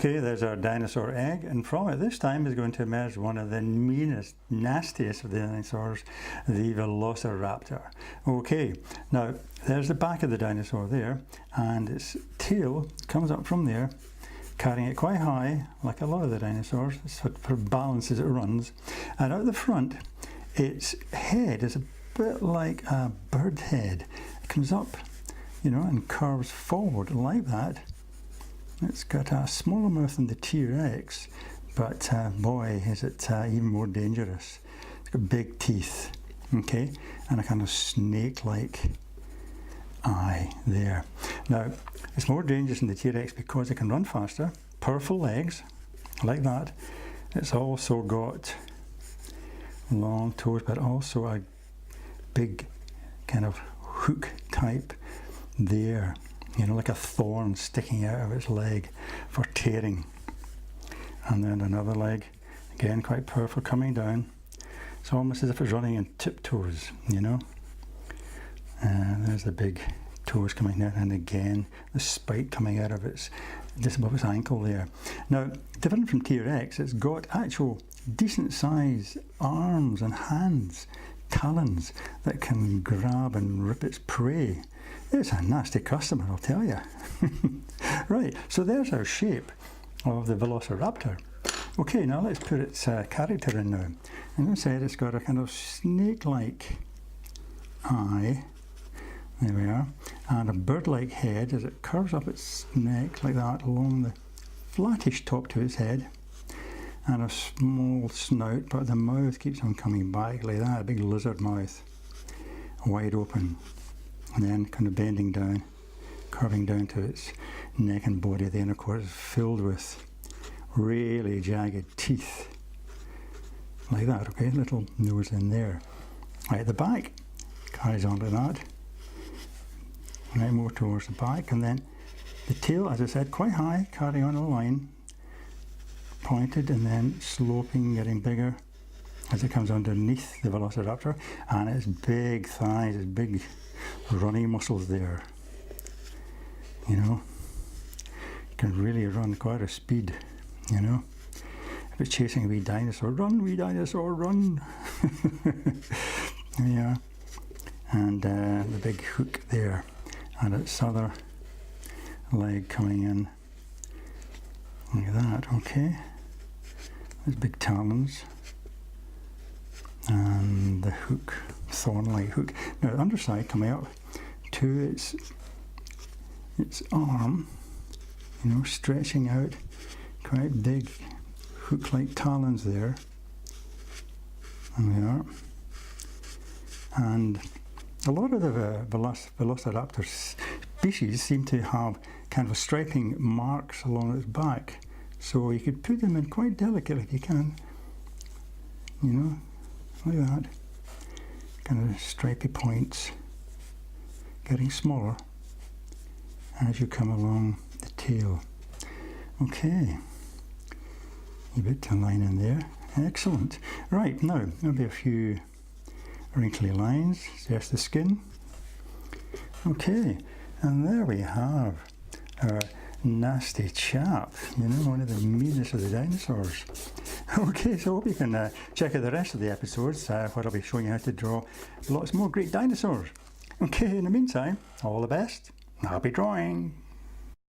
Okay, there's our dinosaur egg, and from it this time is going to emerge one of the meanest, nastiest of the dinosaurs, the Velociraptor. Okay, now there's the back of the dinosaur there, and its tail comes up from there, carrying it quite high, like a lot of the dinosaurs, for balance as it runs. And out the front, its head is a bit like a bird head. It comes up, and curves forward like that. It's got a smaller mouth than the T-Rex, but boy, is it even more dangerous. It's got big teeth, okay, and a kind of snake-like eye there. Now, it's more dangerous than the T-Rex because it can run faster, powerful legs, like that. It's also got long toes, but also a big kind of hook type there. Like a thorn sticking out of its leg for tearing. And then another leg, again quite powerful, coming down. It's almost as if it's running in tiptoes, And there's the big toes coming down, and again the spike coming out of its, just above its ankle there. Now, different from T-Rex, it's got actual decent size arms and hands, talons that can grab and rip its prey. It's a nasty customer, I'll tell you. Right, so there's our shape of the Velociraptor. Okay, now let's put its character in now. And as I said, it's got a kind of snake-like eye, there we are, and a bird-like head as it curves up its neck like that along the flattish top to its head, and a small snout, but the mouth keeps on coming back like that, a big lizard mouth, wide open, and then kind of bending down, curving down to its neck and body. Then, of course, filled with really jagged teeth, like that, okay, little nose in there. Right at the back, carries on like that, right more towards the back, and then the tail, as I said, quite high, carrying on a line, pointed and then sloping, getting bigger as it comes underneath the Velociraptor, and its big thighs, its big running muscles there. It can really run quite a speed, If it's chasing a wee dinosaur, run, wee dinosaur, run! Yeah, and the big hook there, and its other leg coming in, like that, okay. There's big talons, and the hook, thorn-like hook. Now the underside coming up to its arm, stretching out, quite big hook-like talons there. And they are. And a lot of the Velociraptor species seem to have kind of striping marks along its back. So you could put them in quite delicate if you can, like that. Kind of stripy points, getting smaller as you come along the tail. Okay, a bit to line in there. Excellent. Right, now there'll be a few wrinkly lines, just the skin. Okay, and there we have our nasty chap, one of the meanest of the dinosaurs. Okay, so I hope you can check out the rest of the episodes where I'll be showing you how to draw lots more great dinosaurs. Okay, in the meantime, all the best, happy drawing!